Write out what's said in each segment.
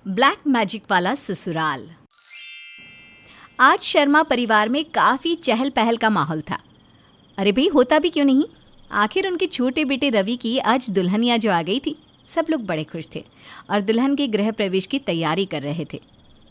Black magic वाला ससुराल। आज शर्मा परिवार में काफ़ी चहल पहल का माहौल था। अरे भाई, होता भी क्यों नहीं, आखिर उनके छोटे बेटे रवि की आज दुल्हनिया जो आ गई थी। सब लोग बड़े खुश थे और दुल्हन के गृह प्रवेश की तैयारी कर रहे थे।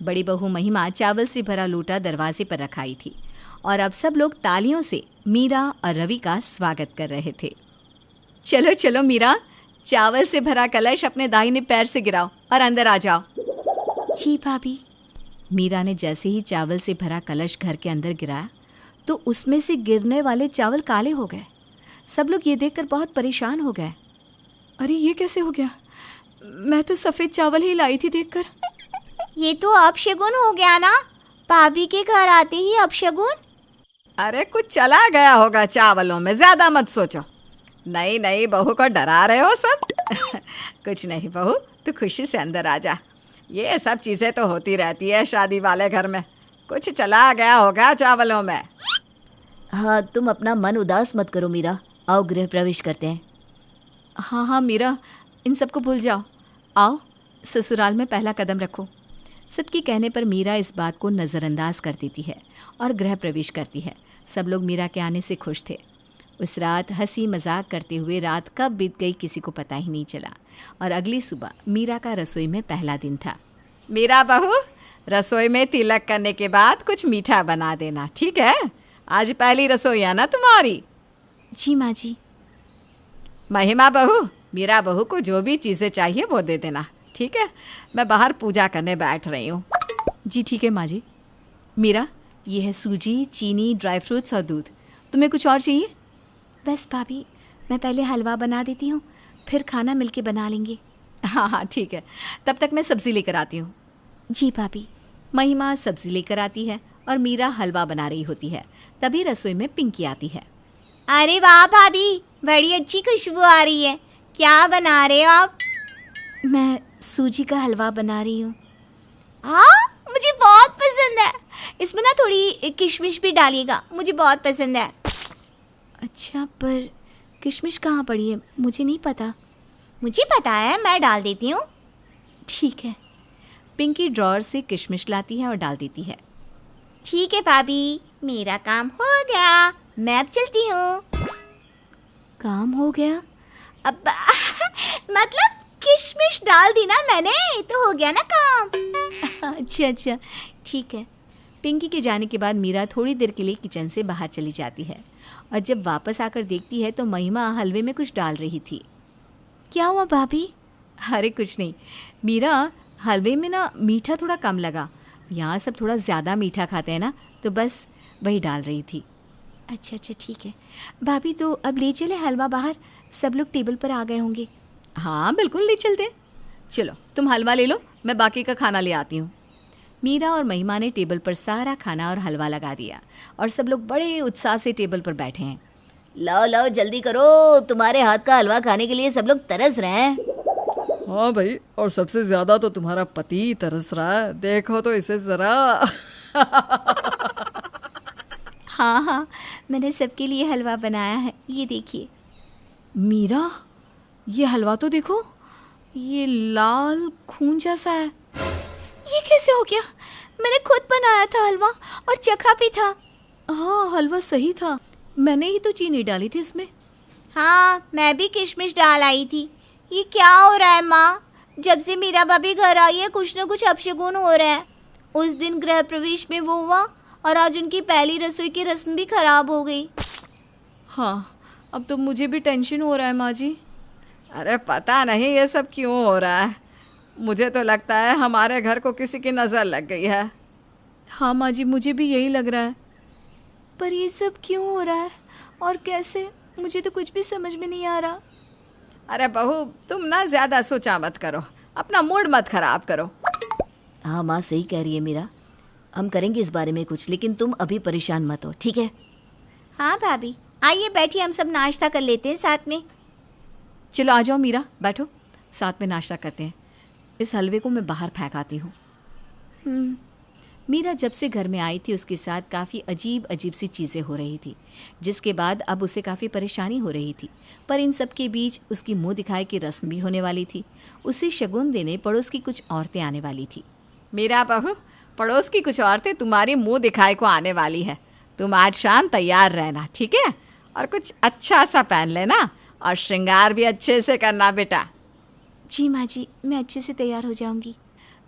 बड़ी बहू महिमा चावल से भरा लोटा दरवाजे पर रखाई थी और अब सब लोग तालियों से मीरा और रवि का स्वागत कर रहे थे। चलो चलो मीरा, चावल से भरा कलश अपने दाहिने पैर से गिराओ और अंदर आ जाओ। जी भाभी। मीरा ने जैसे ही चावल से भरा कलश घर के अंदर गिराया तो उसमें से गिरने वाले चावल काले हो गए। सब लोग ये देखकर बहुत परेशान हो गए। अरे ये कैसे हो गया? मैं तो सफ़ेद चावल ही लाई थी देखकर। ये तो अपशगुन हो गया ना, भाभी के घर आते ही अपशगुन। अरे कुछ चला गया होगा चावलों में, ज़्यादा मत सोचो। नहीं नहीं, बहू को डरा रहे हो सब। कुछ नहीं बहू, तू खुशी से अंदर आ जा। ये सब चीज़ें तो होती रहती है शादी वाले घर में। कुछ चला गया होगा चावलों में। हाँ, तुम अपना मन उदास मत करो मीरा, आओ गृह प्रवेश करते हैं। हाँ हाँ मीरा, इन सबको भूल जाओ। आओ ससुराल में पहला कदम रखो। सबके कहने पर मीरा इस बात को नज़रअंदाज कर देती है और गृह प्रवेश करती है। सब लोग मीरा के आने से खुश थे। उस रात हंसी मजाक करते हुए रात कब बीत गई किसी को पता ही नहीं चला और अगली सुबह मीरा का रसोई में पहला दिन था। मीरा बहू, रसोई में तिलक करने के बाद कुछ मीठा बना देना, ठीक है? आज पहली रसोई है ना तुम्हारी। जी माँ जी। महिमा बहू, मीरा बहू को जो भी चीज़ें चाहिए वो दे देना, ठीक है? मैं बाहर पूजा करने बैठ रही हूँ। जी ठीक है माँ जी। मीरा, ये है सूजी, चीनी, ड्राई फ्रूट्स और दूध। तुम्हें कुछ और चाहिए? बस भाभी, मैं पहले हलवा बना देती हूँ, फिर खाना मिलके बना लेंगे। हाँ हाँ ठीक है, तब तक मैं सब्ज़ी लेकर आती हूँ। जी भाभी। महिमा सब्ज़ी लेकर आती है और मीरा हलवा बना रही होती है। तभी रसोई में पिंकी आती है। अरे वाह भाभी, बड़ी अच्छी खुशबू आ रही है। क्या बना रहे हो आप? मैं सूजी का हलवा बना रही हूँ। हाँ, मुझे बहुत पसंद है। इसमें ना थोड़ी किशमिश भी डालिएगा, मुझे बहुत पसंद है। अच्छा, पर किशमिश कहाँ पड़ी है? मुझे नहीं पता। मुझे पता है, मैं डाल देती हूँ। ठीक है। पिंकी ड्रॉअर से किशमिश लाती है और डाल देती है। ठीक है भाभी, मेरा काम हो गया, मैं अब चलती हूँ। काम हो गया? अब मतलब किशमिश डाल दी ना मैंने, तो हो गया ना काम। अच्छा, ठीक है। पिंकी के जाने के बाद मीरा थोड़ी देर के लिए किचन से बाहर चली जाती है और जब वापस आकर देखती है तो महिमा हलवे में कुछ डाल रही थी। क्या हुआ भाभी? अरे कुछ नहीं मीरा, हलवे में ना मीठा थोड़ा कम लगा। यहाँ सब थोड़ा ज़्यादा मीठा खाते हैं ना, तो बस वही डाल रही थी। अच्छा ठीक है भाभी, तो अब ले चले हलवा बाहर, सब लोग टेबल पर आ गए होंगे। हाँ बिल्कुल ले चलते। चलो तुम हलवा ले लो, मैं बाकी का खाना ले आती हूँ। मीरा और महिमा ने टेबल पर सारा खाना और हलवा लगा दिया और सब लोग बड़े उत्साह से टेबल पर बैठे हैं। लाओ जल्दी करो, तुम्हारे हाथ का हलवा खाने के लिए सब लोग तरस रहे हैं। हाँ भाई, और सबसे ज्यादा तो तुम्हारा पति तरस रहा है, देखो तो इसे जरा। हाँ, मैंने सबके लिए हलवा बनाया है, ये देखिए। मीरा, ये हलवा तो देखो, ये लाल खून जैसा है। ये कैसे हो गया? मैंने खुद बनाया था हलवा और चखा भी था। हाँ, हलवा सही था, मैंने ही तो चीनी डाली थी इसमें। हाँ, मैं भी किशमिश डाल आई थी। ये क्या हो रहा है माँ? जब से मीरा भाभी घर आई है कुछ न कुछ अपशगुन हो रहा है। उस दिन गृह प्रवेश में वो हुआ और आज उनकी पहली रसोई की रस्म भी खराब हो गई। हाँ, अब तो मुझे भी टेंशन हो रहा है माँ जी। अरे पता नहीं ये सब क्यों हो रहा है, मुझे तो लगता है हमारे घर को किसी की नज़र लग गई है। हाँ माँ जी, मुझे भी यही लग रहा है। पर ये सब क्यों हो रहा है और कैसे, मुझे तो कुछ भी समझ में नहीं आ रहा। अरे बहू, तुम ना ज़्यादा सोचा मत करो, अपना मूड मत खराब करो। हाँ माँ, सही कह रही है मीरा, हम करेंगे इस बारे में कुछ, लेकिन तुम अभी परेशान मत हो, ठीक है? हाँ भाभी, आइए बैठिए, हम सब नाश्ता कर लेते हैं साथ में। चलो आ जाओ मीरा, बैठो, साथ में नाश्ता करते हैं। इस हलवे को मैं बाहर फेंक आती हूँ। मीरा जब से घर में आई थी उसके साथ काफ़ी अजीब अजीब सी चीज़ें हो रही थी, जिसके बाद अब उसे काफ़ी परेशानी हो रही थी। पर इन सब के बीच उसकी मुंह दिखाई की रस्म भी होने वाली थी। उसे शगुन देने पड़ोस की कुछ औरतें आने वाली थी। मीरा बहू, पड़ोस की कुछ औरतें तुम्हारी मुंह दिखाई को आने वाली है। तुम आज शाम तैयार रहना, ठीक है? और कुछ अच्छा सा पहन लेना और श्रृंगार भी अच्छे से करना बेटा। जी माँ जी, मैं अच्छे से तैयार हो जाऊंगी।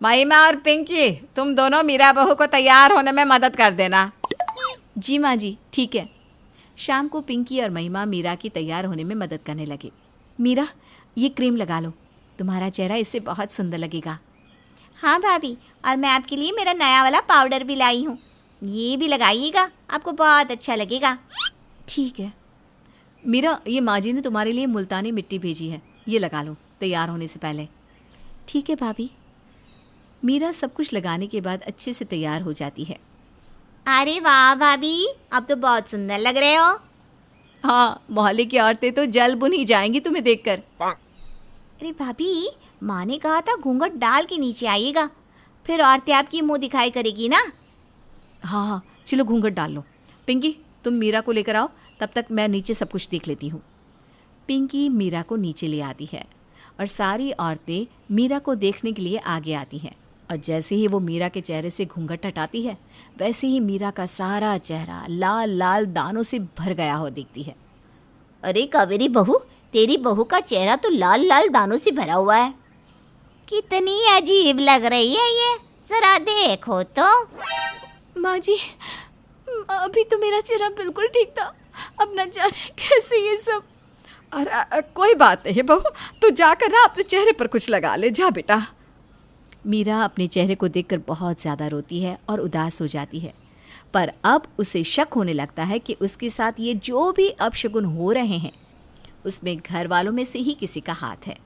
महिमा और पिंकी, तुम दोनों मीरा बहू को तैयार होने में मदद कर देना। जी माँ जी, ठीक है। शाम को पिंकी और महिमा मीरा की तैयार होने में मदद करने लगे। मीरा, ये क्रीम लगा लो, तुम्हारा चेहरा इससे बहुत सुंदर लगेगा। हाँ भाभी, और मैं आपके लिए मेरा नया वाला पाउडर भी लाई हूँ, ये भी लगाइएगा, आपको बहुत अच्छा लगेगा। ठीक है। मीरा, ये माँ जी ने तुम्हारे लिए मुल्तानी मिट्टी भेजी है, ये लगा लो तैयार होने से पहले। ठीक है भाभी। मीरा सब कुछ लगाने के बाद अच्छे से तैयार हो जाती है। अरे वाह भाभी, अब तो बहुत सुंदर लग रहे हो। हाँ, मोहल्ले की औरतें तो जल बुन ही जाएंगी तुम्हें देखकर। अरे भाभी, माँ ने कहा था घूंघट डाल के नीचे आइएगा, फिर औरतें आपकी मुंह दिखाई करेगी ना। हाँ हाँ, चलो घूंघट डाल लो। पिंकी, तुम मीरा को लेकर आओ, तब तक मैं नीचे सब कुछ देख लेती हूँ। पिंकी मीरा को नीचे ले आती है और सारी औरतें मीरा को देखने के लिए आगे आती हैं। और जैसे ही वो मीरा के चेहरे से घूंघट हटाती है, वैसे ही मीरा का सारा चेहरा लाल लाल दानों से भर गया हो दिखती है। अरे कावेरी बहू, तेरी बहू का चेहरा तो लाल लाल दानों से भरा हुआ है। कितनी अजीब लग रही है ये, जरा देखो तो। माँ जी, अभी तो मेरा चेहरा बिल्कुल ठीक था, अब न जाने कैसे ये सब। अरे कोई बात नहीं बहू, तू जाकर ना अपने चेहरे पर कुछ लगा ले, जा बेटा। मीरा अपने चेहरे को देखकर बहुत ज़्यादा रोती है और उदास हो जाती है। पर अब उसे शक होने लगता है कि उसके साथ ये जो भी अपशगुन हो रहे हैं, उसमें घर वालों में से ही किसी का हाथ है।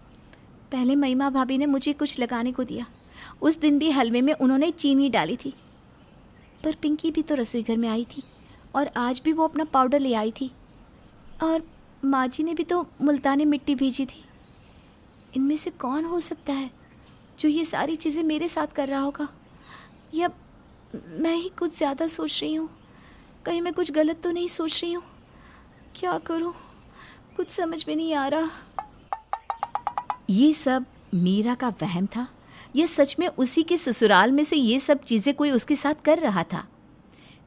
पहले महिमा भाभी ने मुझे कुछ लगाने को दिया, उस दिन भी हलवे में उन्होंने चीनी डाली थी। पर पिंकी भी तो रसोई घर में आई थी और आज भी वो अपना पाउडर ले आई थी। और माँ जी ने भी तो मुल्तानी मिट्टी भेजी थी। इनमें से कौन हो सकता है जो ये सारी चीज़ें मेरे साथ कर रहा होगा? या मैं ही कुछ ज़्यादा सोच रही हूँ? कहीं मैं कुछ गलत तो नहीं सोच रही हूँ? क्या करूँ, कुछ समझ में नहीं आ रहा। ये सब मीरा का वहम था या सच में उसी के ससुराल में से ये सब चीज़ें कोई उसके साथ कर रहा था?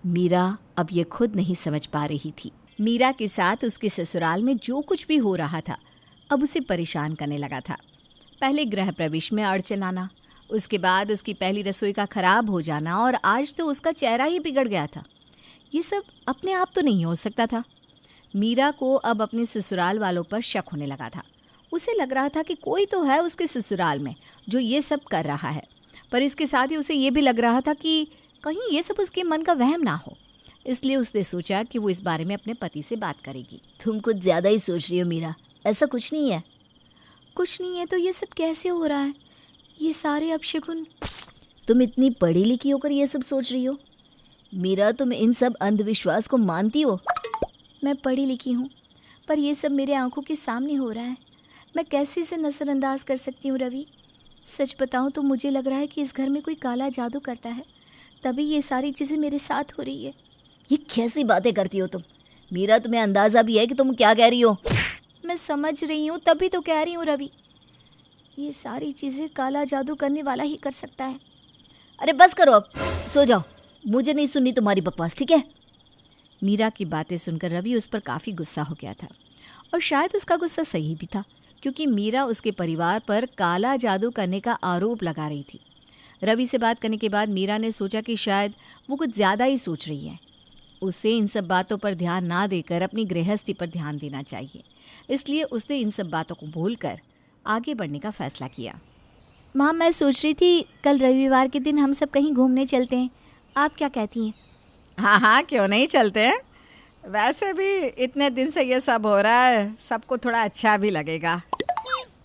मीरा अब ये खुद नहीं समझ पा रही थी। मीरा के साथ उसके ससुराल में जो कुछ भी हो रहा था अब उसे परेशान करने लगा था। पहले गृह प्रवेश में अड़चन आना, उसके बाद उसकी पहली रसोई का खराब हो जाना और आज तो उसका चेहरा ही बिगड़ गया था। ये सब अपने आप तो नहीं हो सकता था। मीरा को अब अपने ससुराल वालों पर शक होने लगा था। उसे लग रहा था कि कोई तो है उसके ससुराल में जो ये सब कर रहा है, पर इसके साथ ही उसे ये भी लग रहा था कि कहीं ये सब उसके मन का वहम ना हो। इसलिए उसने सोचा कि वो इस बारे में अपने पति से बात करेगी। तुम कुछ ज़्यादा ही सोच रही हो मीरा, ऐसा कुछ नहीं है। कुछ नहीं है तो ये सब कैसे हो रहा है? ये सारे अपशगुन। तुम इतनी पढ़ी लिखी होकर ये सब सोच रही हो? मीरा, तुम इन सब अंधविश्वास को मानती हो? मैं पढ़ी लिखी हूँ, पर ये सब मेरे आंखों के सामने हो रहा है। मैं कैसे इसे नज़रअंदाज कर सकती हूँ रवि? सच बताऊँ तो मुझे लग रहा है कि इस घर में कोई काला जादू करता है, तभी ये सारी चीज़ें मेरे साथ हो रही है। ये कैसी बातें करती हो तुम? मीरा, तुम्हें अंदाज़ा भी है कि तुम क्या कह रही हो? मैं समझ रही हूँ, तभी तो कह रही हूँ रवि, ये सारी चीज़ें काला जादू करने वाला ही कर सकता है। अरे बस करो, अब सो जाओ, मुझे नहीं सुननी तुम्हारी बकवास, ठीक है? मीरा की बातें सुनकर रवि उस पर काफ़ी गुस्सा हो गया था और शायद उसका गुस्सा सही भी था, क्योंकि मीरा उसके परिवार पर काला जादू करने का आरोप लगा रही थी। रवि से बात करने के बाद मीरा ने सोचा कि शायद वो कुछ ज़्यादा ही सोच रही है। उसे इन सब बातों पर ध्यान ना देकर अपनी गृहस्थी पर ध्यान देना चाहिए। इसलिए उसने इन सब बातों को भूलकर आगे बढ़ने का फैसला किया। माँ, मैं सोच रही थी कल रविवार के दिन हम सब कहीं घूमने चलते हैं, आप क्या कहती हैं? हाँ हाँ, क्यों नहीं चलते हैं। वैसे भी इतने दिन से ये सब हो रहा है, सबको थोड़ा अच्छा भी लगेगा।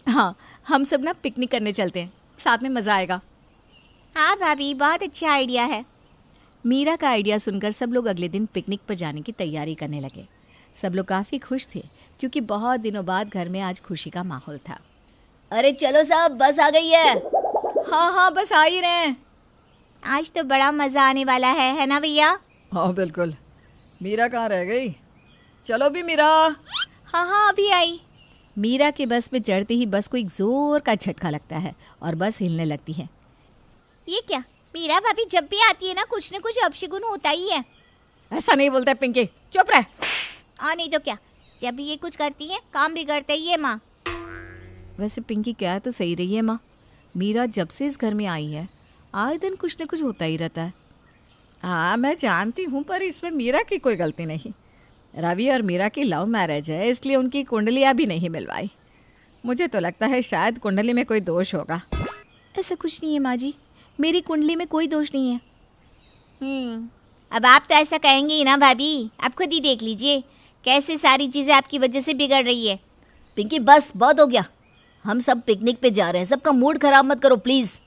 हाँ, हम सब ना पिकनिक करने चलते हैं, साथ में मज़ा आएगा। हाँ भाभी, बहुत अच्छा आइडिया है। मीरा का आइडिया सुनकर सब लोग अगले दिन पिकनिक पर जाने की तैयारी करने लगे। सब लोग काफ़ी खुश थे क्योंकि बहुत दिनों बाद घर में आज खुशी का माहौल था। अरे चलो साहब, बस आ गई है। हाँ हाँ, बस आ ही रहे हैं। आज तो बड़ा मज़ा आने वाला है ना भैया? हाँ बिल्कुल। मीरा कहाँ रह गई? चलो भी मीरा। हाँ हाँ अभी आई। मीरा के बस में चढ़ते ही बस को एक जोर का झटका लगता है और बस हिलने लगती है। ये क्या, मीरा भाभी जब भी आती है ना कुछ अपशगुन होता ही है। ऐसा नहीं बोलते पिंकी, चुप रह। हाँ नहीं तो क्या, जब भी ये कुछ करती है काम बिगड़ता ही है माँ। वैसे पिंकी कह तो सही रही है माँ, मीरा जब से इस घर में आई है आए दिन कुछ न कुछ होता ही रहता है। हाँ मैं जानती हूँ, पर इसमें मीरा की कोई गलती नहीं। रवि और मीरा की लव मैरिज है, इसलिए उनकी कुंडलियाँ भी नहीं मिलवाई। मुझे तो लगता है शायद कुंडली में कोई दोष होगा। ऐसा कुछ नहीं है माँ जी, मेरी कुंडली में कोई दोष नहीं है। अब आप तो ऐसा कहेंगे ही ना भाभी, आप खुद ही देख लीजिए कैसे सारी चीज़ें आपकी वजह से बिगड़ रही है। पिंकी बस बहुत हो गया, हम सब पिकनिक पे जा रहे हैं, सबका मूड खराब मत करो प्लीज।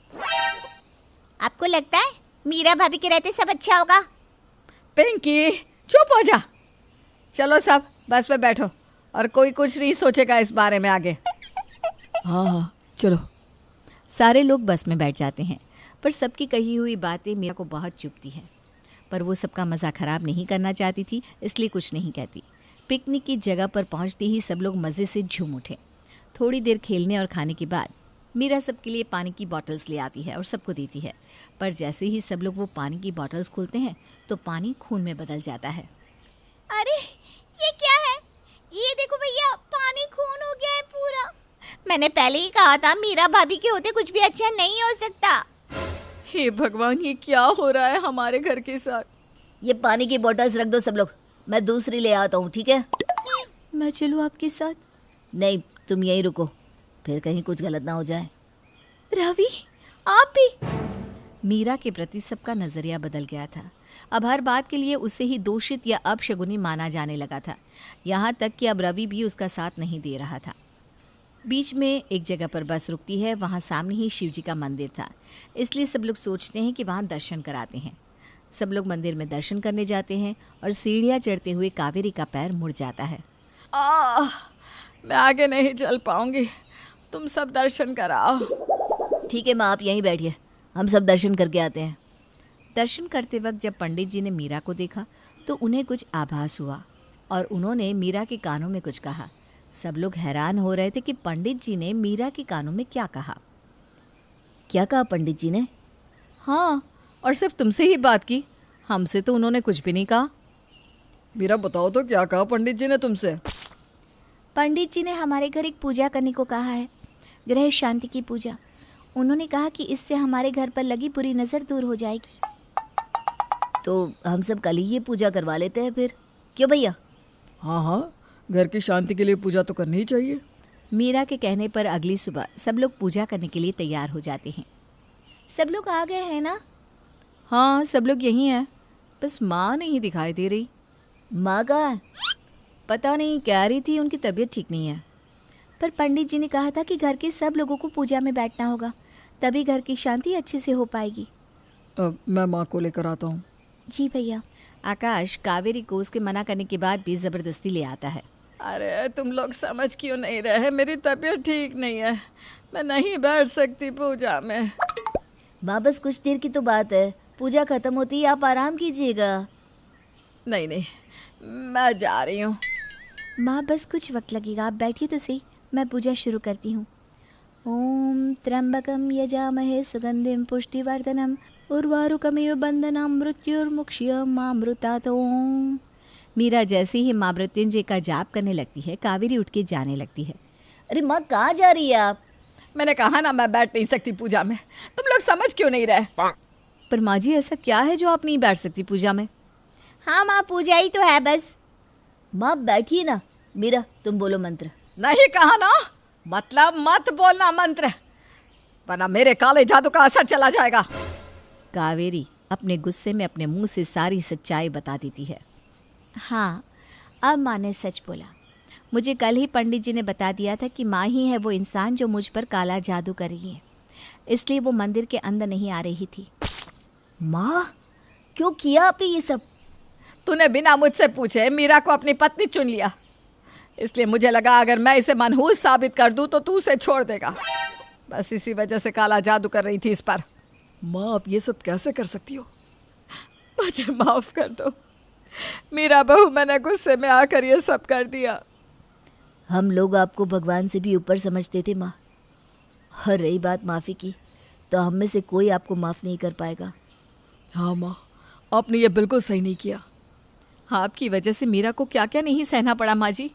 आपको लगता है मीरा भाभी के रहते सब अच्छा होगा? पिंकी चुप हो जा। चलो सब बस पे बैठो और कोई कुछ नहीं सोचेगा इस बारे में आगे। हाँ हाँ चलो। सारे लोग बस में बैठ जाते हैं, पर सबकी कही हुई बातें मीरा को बहुत चुभती हैं। पर वो सबका मज़ा ख़राब नहीं करना चाहती थी, इसलिए कुछ नहीं कहती। पिकनिक की जगह पर पहुंचते ही सब लोग मज़े से झूम उठे। थोड़ी देर खेलने और खाने के बाद मीरा सबके लिए पानी की बॉटल्स ले आती है और सबको देती है। पर जैसे ही सब लोग वो पानी की बॉटल्स खोलते हैं तो पानी खून में बदल जाता है। अरे ये क्या है? ये देखो भैया, पानी खून हो गया है पूरा। मैंने पहले ही कहा था मीरा भाभी के होते कुछ भी अच्छा नहीं हो सकता। हे भगवान, ये क्या हो रहा है हमारे घर के साथ? ये पानी की बोतल्स रख दो सब लोग, मैं दूसरी ले आता हूँ, ठीक है? मैं चलूँ आपके साथ? नहीं तुम यहीं रुको, फिर कहीं कुछ गलत ना हो जाए। रवि आप भी? मीरा के प्रति सबका नजरिया बदल गया था। अब हर बात के लिए उसे ही दोषित या अपशगुनी माना जाने लगा था। यहाँ तक कि अब रवि भी उसका साथ नहीं दे रहा था। बीच में एक जगह पर बस रुकती है, वहाँ सामने ही शिव जी का मंदिर था, इसलिए सब लोग सोचते हैं कि वहाँ दर्शन कराते हैं। सब लोग मंदिर में दर्शन करने जाते हैं और सीढ़ियाँ चढ़ते हुए कावेरी का पैर मुड़ जाता है। मैं आगे नहीं चल पाऊंगी, तुम सब दर्शन कराओ। ठीक है माँ, आप यहीं बैठिए, हम सब दर्शन करके आते हैं। दर्शन करते वक्त जब पंडित जी ने मीरा को देखा तो उन्हें कुछ आभास हुआ और उन्होंने मीरा के कानों में कुछ कहा। सब लोग हैरान हो रहे थे कि पंडित जी ने मीरा के कानों में क्या कहा। क्या कहा पंडित जी ने? हाँ, और सिर्फ तुमसे ही बात की, हमसे तो उन्होंने कुछ भी नहीं कहा। मीरा बताओ तो क्या कहा पंडित जी ने तुमसे? पंडित जी ने हमारे घर एक पूजा करने को कहा है, ग्रह शांति की पूजा। उन्होंने कहा कि इससे हमारे घर पर लगी बुरी नज़र दूर हो जाएगी। तो हम सब कल ही ये पूजा करवा लेते हैं फिर, क्यों भैया? हाँ हाँ, घर की शांति के लिए पूजा तो करनी ही चाहिए। मीरा के कहने पर अगली सुबह सब लोग पूजा करने के लिए तैयार हो जाते हैं। सब लोग आ गए हैं ना? हाँ सब लोग यहीं हैं, बस माँ नहीं दिखाई दे रही। माँ कहाँ है? पता नहीं, कह रही थी उनकी तबीयत ठीक नहीं है। पर पंडित जी ने कहा था कि घर के सब लोगों को पूजा में बैठना होगा, तभी घर की शांति अच्छे से हो पाएगी। मैं माँ को लेकर आता हूँ। जी भैया। आकाश कावेरी को उसके मना करने के बाद भी ज़बरदस्ती ले आता है। अरे तुम लोग समझ क्यों नहीं रहे? मेरी तबीयत ठीक नहीं है, मैं नहीं बैठ सकती पूजा में। माँ बस कुछ देर की तो बात है, पूजा खत्म होती ही आप आराम कीजिएगा। नहीं नहीं, मैं जा रही हूँ। माँ बस कुछ वक्त लगेगा, आप बैठिए तो सही, मैं पूजा शुरू करती हूँ। ओम त्र्यंबकम यजामहे सुगंधिम पुष्टिवर्धनम उर्वारुकमेव बंधनम मृत्युर्मुक्ष्यमामृतात्। ओम। मीरा जैसे ही माँ मृत्युंजय का जाप करने लगती है, कावेरी उठ के जाने लगती है। अरे माँ कहाँ जा रही है आप? मैंने कहा ना मैं बैठ नहीं सकती पूजा में, तुम लोग समझ क्यों नहीं रहे? पर माँ जी ऐसा क्या है जो आप नहीं बैठ सकती पूजा में? हाँ माँ, पूजा ही तो है बस। माँ बैठिए ना, मीरा तुम बोलो मंत्र। नहीं कहा ना, मतलब मत बोलना मंत्र, वरना मेरे काले जादू का असर चला जाएगा। कावेरी अपने गुस्से में अपने मुंह से सारी सच्चाई बता देती है। हाँ, अब माँ ने सच बोला। मुझे कल ही पंडित जी ने बता दिया था कि माँ ही है वो इंसान जो मुझ पर काला जादू कर रही है, इसलिए वो मंदिर के अंदर नहीं आ रही थी। माँ क्यों किया आपने ये सब? तूने बिना मुझसे पूछे मीरा को अपनी पत्नी चुन लिया, इसलिए मुझे लगा अगर मैं इसे मनहूस साबित कर दूं तो तू उसे छोड़ देगा। बस इसी वजह से काला जादू कर रही थी इस पर। माँ आप ये सब कैसे कर सकती हो? मुझे माफ़ कर दो, मेरा बहू मैंने गुस्से में आकर ये सब कर दिया। हम लोग आपको भगवान से भी ऊपर समझते थे माँ, और रही बात माफ़ी की तो हम में से कोई आपको माफ़ नहीं कर पाएगा। हाँ माँ, आपने ये बिल्कुल सही नहीं किया। आपकी वजह से मीरा को क्या क्या नहीं सहना पड़ा माँ जी।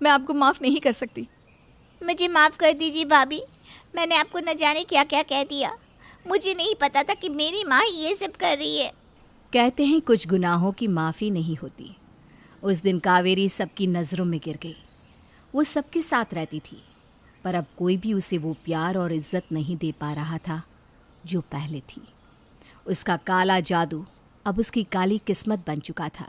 मैं आपको माफ़ नहीं कर सकती। मुझे माफ़ कर दीजिए भाभी, मैंने आपको न जाने क्या क्या कह दिया। मुझे नहीं पता था कि मेरी माँ ये सब कर रही है। कहते हैं कुछ गुनाहों की माफ़ी नहीं होती। उस दिन कावेरी सबकी नज़रों में गिर गई। वो सबके साथ रहती थी, पर अब कोई भी उसे वो प्यार और इज्जत नहीं दे पा रहा था जो पहले थी। उसका काला जादू अब उसकी काली किस्मत बन चुका था।